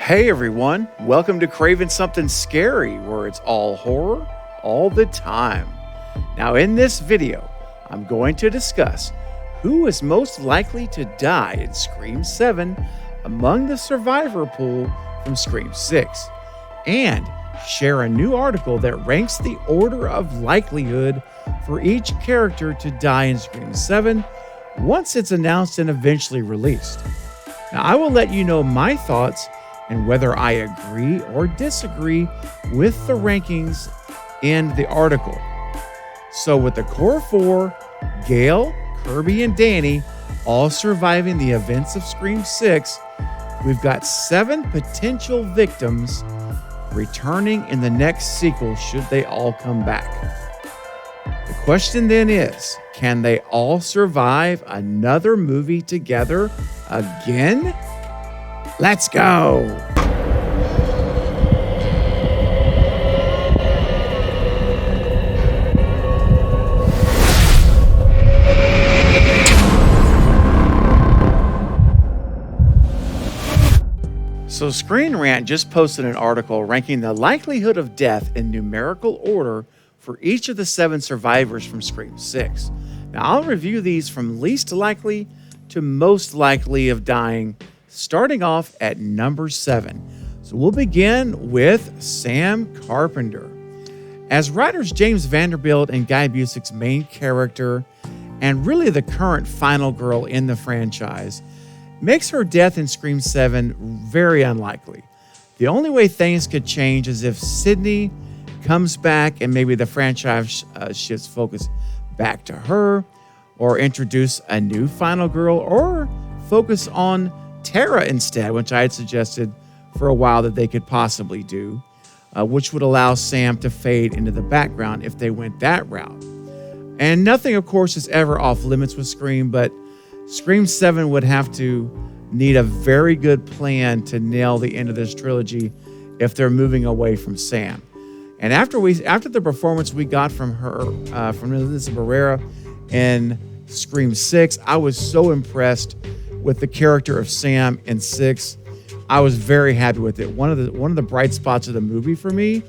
Hey everyone, welcome to Craving Something Scary, where it's all horror all the time. Now in this video, I'm going to discuss who is most likely to die in Scream 7 among the survivor pool from Scream 6, and share a new article that ranks the order of likelihood for each character to die in Scream 7 once it's announced and eventually released. Now I will let you know my thoughts and whether I agree or disagree with the rankings in the article. So with the core four, Gail, Kirby, and Danny all surviving the events of Scream 6, we've got 7 potential victims returning in the next sequel should they all come back. The question then is, can they all survive another movie together again? Let's go! So Screen Rant just posted an article ranking the likelihood of death in numerical order for each of the 7 survivors from Scream 6. Now I'll review these from least likely to most likely of dying, starting off at number 7. So we'll begin with Sam Carpenter. As writers James Vanderbilt and Guy Busick's main character, and really the current final girl in the franchise, makes her death in Scream 7 very unlikely. The only way things could change is if Sydney comes back and maybe the franchise shifts focus back to her, or introduce a new final girl, or focus on Tara instead, which I had suggested for a while that they could possibly do, which would allow Sam to fade into the background if they went that route. And nothing, of course, is ever off limits with Scream, but Scream 7 would have to need a very good plan to nail the end of this trilogy if they're moving away from Sam. And after the performance we got from her, from Melissa Barrera in Scream 6, I was so impressed with the character of Sam in 6. I was very happy with it. One of the bright spots of the movie for me,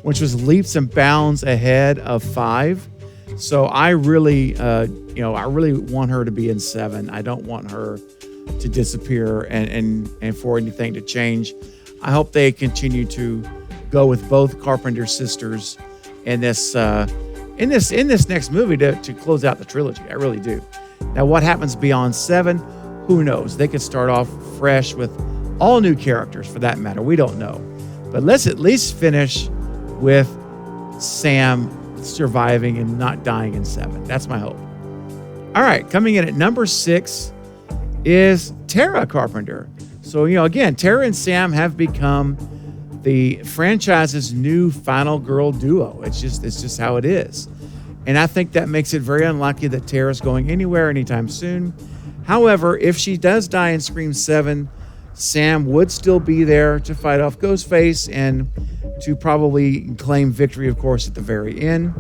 which was leaps and bounds ahead of 5. So I really, I really want her to be in 7. I don't want her to disappear and for anything to change. I hope they continue to go with both Carpenter sisters in this next movie to close out the trilogy. I really do. Now, what happens beyond 7? Who knows? They could start off fresh with all new characters for that matter. We don't know. But let's at least finish with Sam surviving and not dying in 7. That's my hope. All right, coming in at number 6 is Tara Carpenter. So, again, Tara and Sam have become the franchise's new final girl duo. It's just how it is. And I think that makes it very unlikely that Tara's going anywhere anytime soon. However, if she does die in Scream 7, Sam would still be there to fight off Ghostface and to probably claim victory, of course, at the very end.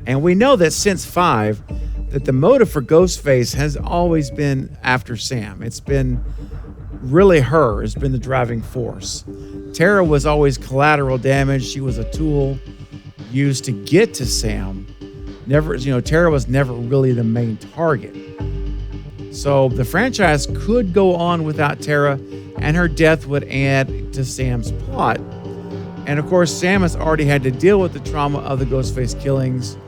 And we know that since 5, that the motive for Ghostface has always been after Sam. It's been really her has been the driving force. Tara was always collateral damage. She was a tool used to get to Sam. Tara was never really the main target. So the franchise could go on without Tara, and her death would add to Sam's plot. And of course, Sam has already had to deal with the trauma of the Ghostface killings,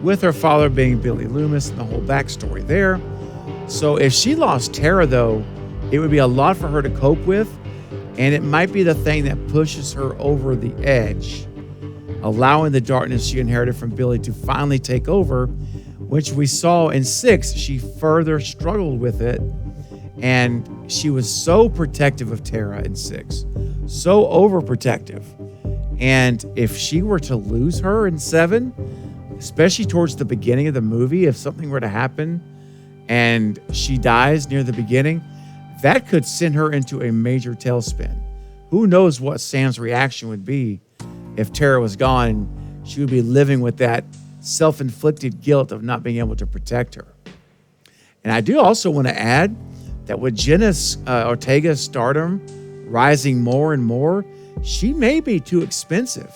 with her father being Billy Loomis and the whole backstory there. So if she lost Tara, though, it would be a lot for her to cope with, and it might be the thing that pushes her over the edge, allowing the darkness she inherited from Billy to finally take over, which we saw in 6. She further struggled with it, and she was so protective of Tara in 6, so overprotective. And if she were to lose her in 7, especially towards the beginning of the movie, if something were to happen and she dies near the beginning, that could send her into a major tailspin. Who knows what Sam's reaction would be if Tara was gone and she would be living with that self-inflicted guilt of not being able to protect her. And I do also want to add that with Jenna Ortega's stardom rising more and more, she may be too expensive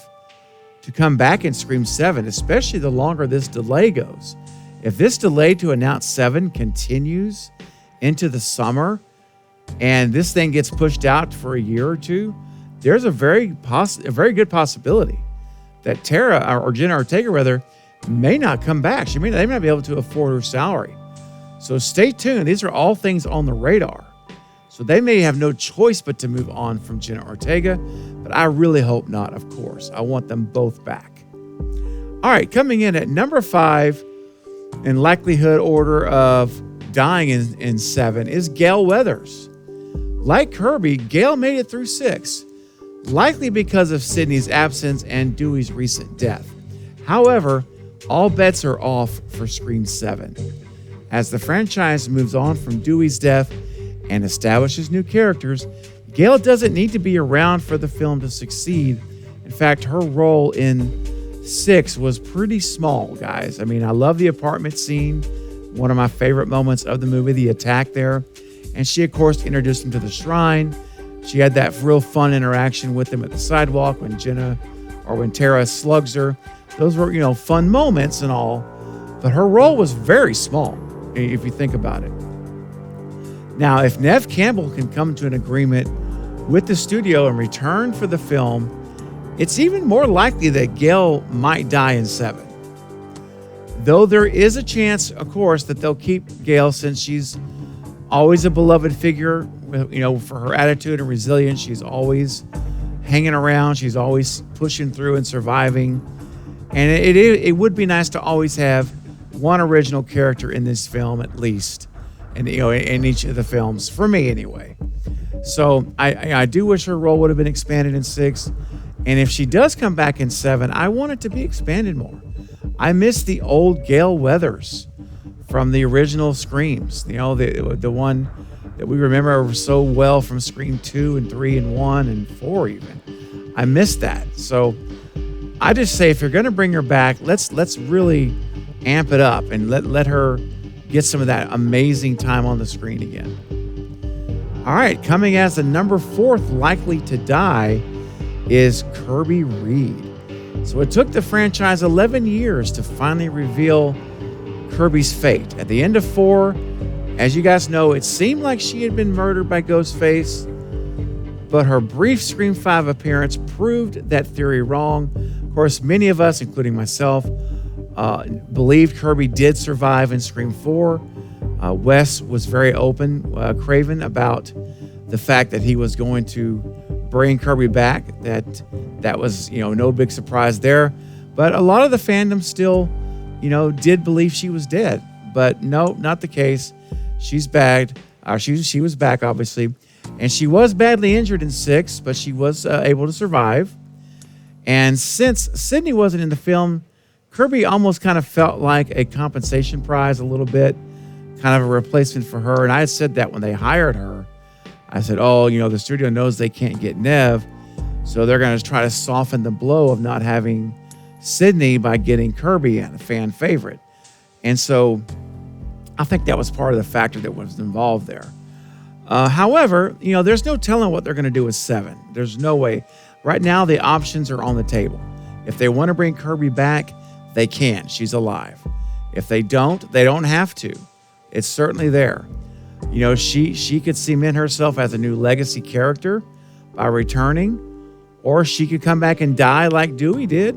to come back in Scream 7, especially the longer this delay goes. If this delay to announce 7 continues into the summer and this thing gets pushed out for a year or two, there's a very good possibility that Tara or Jenna Ortega rather may not come back. They may not be able to afford her salary. So stay tuned. These are all things on the radar. So they may have no choice but to move on from Jenna Ortega, but I really hope not, of course. I want them both back. All right, coming in at number 5 in likelihood order of dying in 7 is Gail Weathers. Like Kirby, Gail made it through 6, likely because of Sidney's absence and Dewey's recent death. However, all bets are off for Scream 7. As the franchise moves on from Dewey's death and establishes new characters, Gail doesn't need to be around for the film to succeed. In fact, her role in 6 was pretty small, guys. I mean, I love the apartment scene, one of my favorite moments of the movie, the attack there. And she, of course, introduced him to the shrine. She had that real fun interaction with him at the sidewalk when Tara slugs her. Those were, fun moments and all. But her role was very small, if you think about it. Now, if Neve Campbell can come to an agreement with the studio and return for the film, it's even more likely that Gail might die in 7. Though there is a chance, of course, that they'll keep Gail since she's always a beloved figure, for her attitude and resilience. She's always hanging around. She's always pushing through and surviving. And it would be nice to always have one original character in this film at least, and in each of the films, for me anyway. So I do wish her role would have been expanded in 6, and if she does come back in 7, I want it to be expanded more. I miss the old Gail Weathers from the original Screams, the one that we remember so well from Scream 2 and 3 and 1 and 4 even. I miss that. So I just say, if you're going to bring her back, let's really amp it up and let her get some of that amazing time on the screen again. All right, coming as the number 4th likely to die is Kirby Reed. So it took the franchise 11 years to finally reveal Kirby's fate. At the end of 4, as you guys know, it seemed like she had been murdered by Ghostface, but her brief Scream 5 appearance proved that theory wrong. Of course, many of us, including myself, believed Kirby did survive in Scream 4. Wes was very open, Craven, about the fact that he was going to bring Kirby back. That was, no big surprise there. But a lot of the fandom still, did believe she was dead. But no, not the case. She's bagged. She was back, obviously. And she was badly injured in 6, but she was able to survive. And since Sidney wasn't in the film, Kirby almost kind of felt like a compensation prize a little bit, kind of a replacement for her. And I said that when they hired her. I said, the studio knows they can't get Neve, so they're going to try to soften the blow of not having Sidney by getting Kirby, a fan favorite. And so I think that was part of the factor that was involved there. However, there's no telling what they're going to do with 7. There's no way. Right now, the options are on the table. If they want to bring Kirby back, they can. She's alive. If they don't have to. It's certainly there. She could cement herself as a new legacy character by returning, or she could come back and die like Dewey did.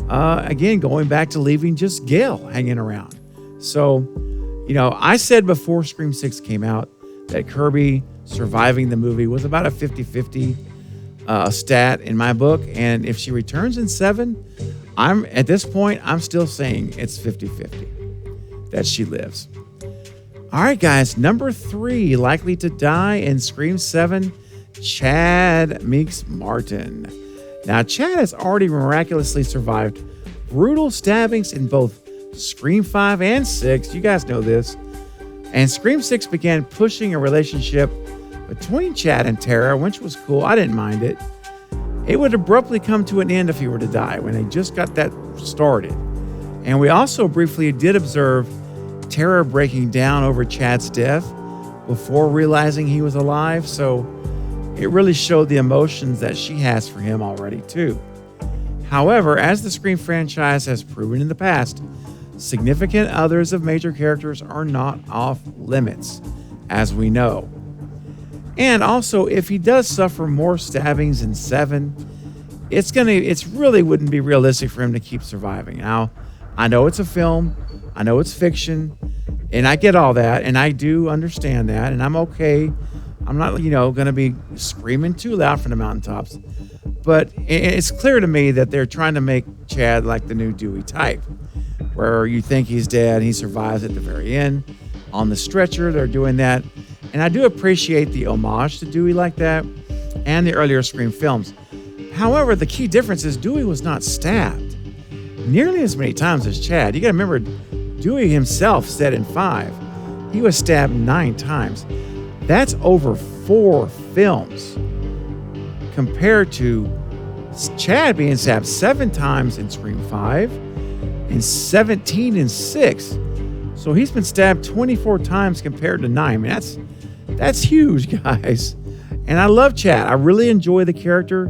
Again, going back to leaving just Gail hanging around. So, I said before Scream 6 came out that Kirby surviving the movie was about a 50-50 stat in my book. And if she returns in 7, at this point, I'm still saying it's 50-50 that she lives. All right, guys, number 3 likely to die in Scream 7, Chad Meeks Martin. Now, Chad has already miraculously survived brutal stabbings in both Scream 5 and 6. You guys know this. And Scream 6 began pushing a relationship between Chad and Tara, which was cool. I didn't mind it. It would abruptly come to an end if he were to die when they just got that started. And we also briefly did observe Tara breaking down over Chad's death before realizing he was alive. So, it really showed the emotions that she has for him already, too. However, as the Scream franchise has proven in the past, significant others of major characters are not off limits, as we know. And also, if he does suffer more stabbings in 7, it's really wouldn't be realistic for him to keep surviving. Now, I know it's a film, I know it's fiction, and I get all that, and I do understand that, and I'm okay. I'm not, going to be screaming too loud from the mountaintops. But it's clear to me that they're trying to make Chad like the new Dewey type, where you think he's dead, he survives at the very end. On the stretcher, they're doing that. And I do appreciate the homage to Dewey like that and the earlier Scream films. However, the key difference is Dewey was not stabbed nearly as many times as Chad. You got to remember, Dewey himself said in 5, he was stabbed 9 times. That's over 4 films compared to Chad being stabbed 7 times in Scream 5 and 17 in 6. So he's been stabbed 24 times compared to 9. I mean, that's huge, guys. And I love Chad. I really enjoy the character.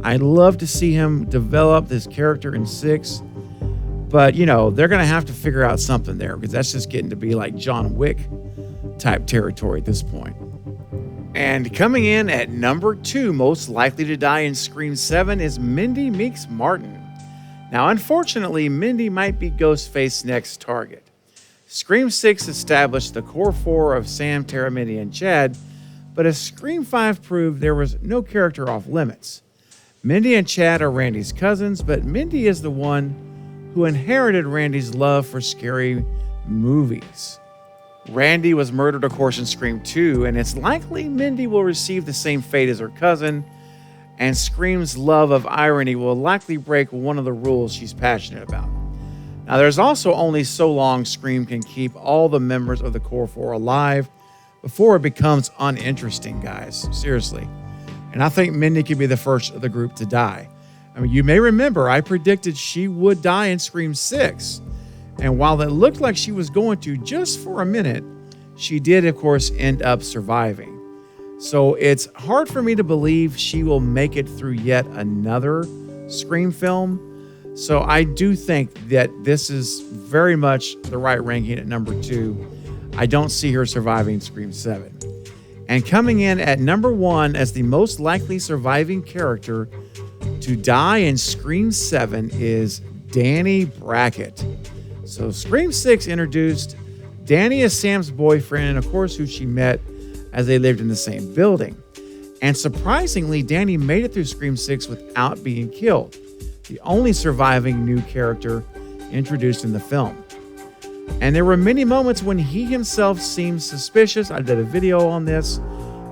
I love to see him develop this character in 6. But, they're going to have to figure out something there, because that's just getting to be like John Wick type territory at this point. And coming in at number 2, most likely to die in Scream 7, is Mindy Meeks Martin. Now, unfortunately, Mindy might be Ghostface's next target. Scream 6 established the core 4 of Sam, Tara, Mindy, and Chad, but as Scream 5 proved, there was no character off limits. Mindy and Chad are Randy's cousins, but Mindy is the one who inherited Randy's love for scary movies. Randy was murdered, of course, in Scream 2, and it's likely Mindy will receive the same fate as her cousin, and Scream's love of irony will likely break one of the rules she's passionate about. Now, there's also only so long Scream can keep all the members of the Core 4 alive before it becomes uninteresting, guys. Seriously. And I think Mindy could be the first of the group to die. I mean, you may remember I predicted she would die in Scream 6. And while it looked like she was going to just for a minute, she did, of course, end up surviving. So it's hard for me to believe she will make it through yet another Scream film. So I do think that this is very much the right ranking at number 2. I don't see her surviving Scream 7. And coming in at number 1 as the most likely surviving character to die in Scream 7 is Danny Brackett. So Scream 6 introduced Danny as Sam's boyfriend, and of course who she met as they lived in the same building. And surprisingly, Danny made it through Scream 6 without being killed, the only surviving new character introduced in the film. And there were many moments when he himself seemed suspicious. I did a video on this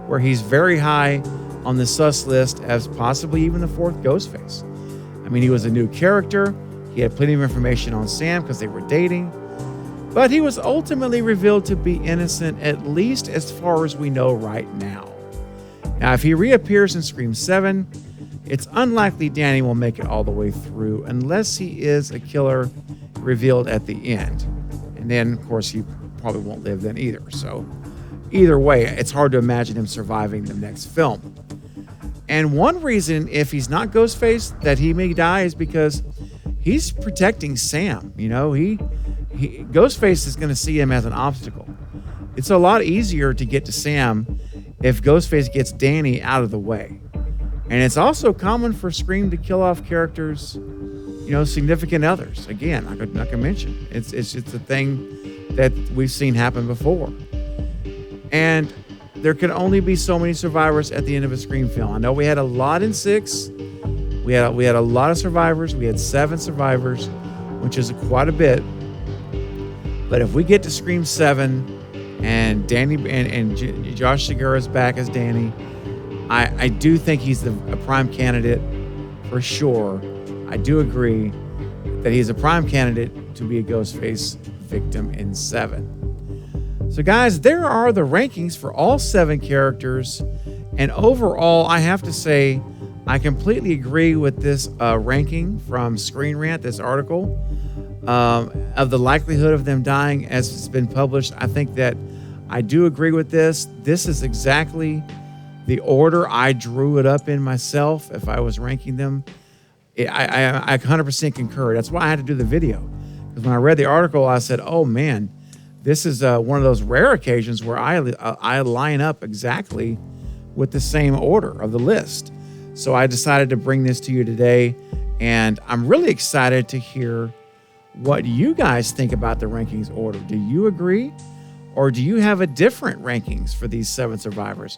where he's very high on the sus list as possibly even the 4th Ghostface. I mean, he was a new character. He had plenty of information on Sam because they were dating. But he was ultimately revealed to be innocent, at least as far as we know right now. Now, if he reappears in Scream 7, it's unlikely Danny will make it all the way through unless he is a killer revealed at the end. And then, of course, he probably won't live then either. So either way, it's hard to imagine him surviving the next film. And one reason, if he's not Ghostface, that he may die is because he's protecting Sam. Ghostface is going to see him as an obstacle. It's a lot easier to get to Sam if Ghostface gets Danny out of the way. And it's also common for Scream to kill off characters, significant others. Again, I could mention. It's a thing that we've seen happen before. And there can only be so many survivors at the end of a Scream film. I know we had a lot in 6. We had a lot of survivors. We had 7 survivors, which is quite a bit. But if we get to Scream 7 and Danny and Josh Segura's back as Danny, I do think he's a prime candidate for sure. I do agree that he's a prime candidate to be a Ghostface victim in 7. So guys, there are the rankings for all 7 characters. And overall, I have to say, I completely agree with this ranking from Screen Rant, this article, of the likelihood of them dying as it's been published. I think that I do agree with this. This is exactly the order I drew it up in myself, if I was ranking them, I 100% concur. That's why I had to do the video. Because when I read the article, I said, oh man, this is one of those rare occasions where I line up exactly with the same order of the list. So I decided to bring this to you today, and I'm really excited to hear what you guys think about the rankings order. Do you agree? Or do you have a different rankings for these 7 survivors?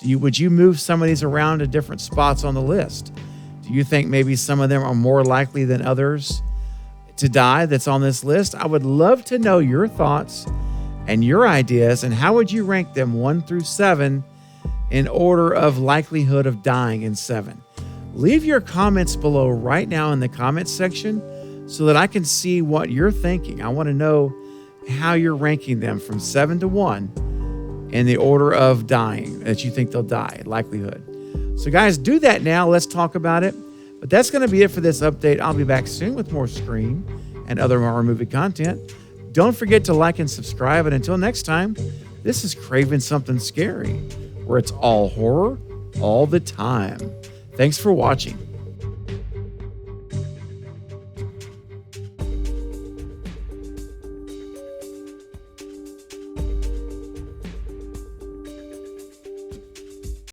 Would you move some of these around to different spots on the list? Do you think maybe some of them are more likely than others to die that's on this list? I would love to know your thoughts and your ideas, and how would you rank them 1 through 7 in order of likelihood of dying in 7? Leave your comments below right now in the comments section so that I can see what you're thinking. I want to know how you're ranking them from 7 to 1 in the order of dying that you think they'll die, likelihood. So guys, do that now. Let's talk about it. But that's going to be it for this update. I'll be back soon with more Scream and other horror movie content. Don't forget to like and subscribe. And until next time, this is Craving Something Scary, where it's all horror all the time. Thanks for watching.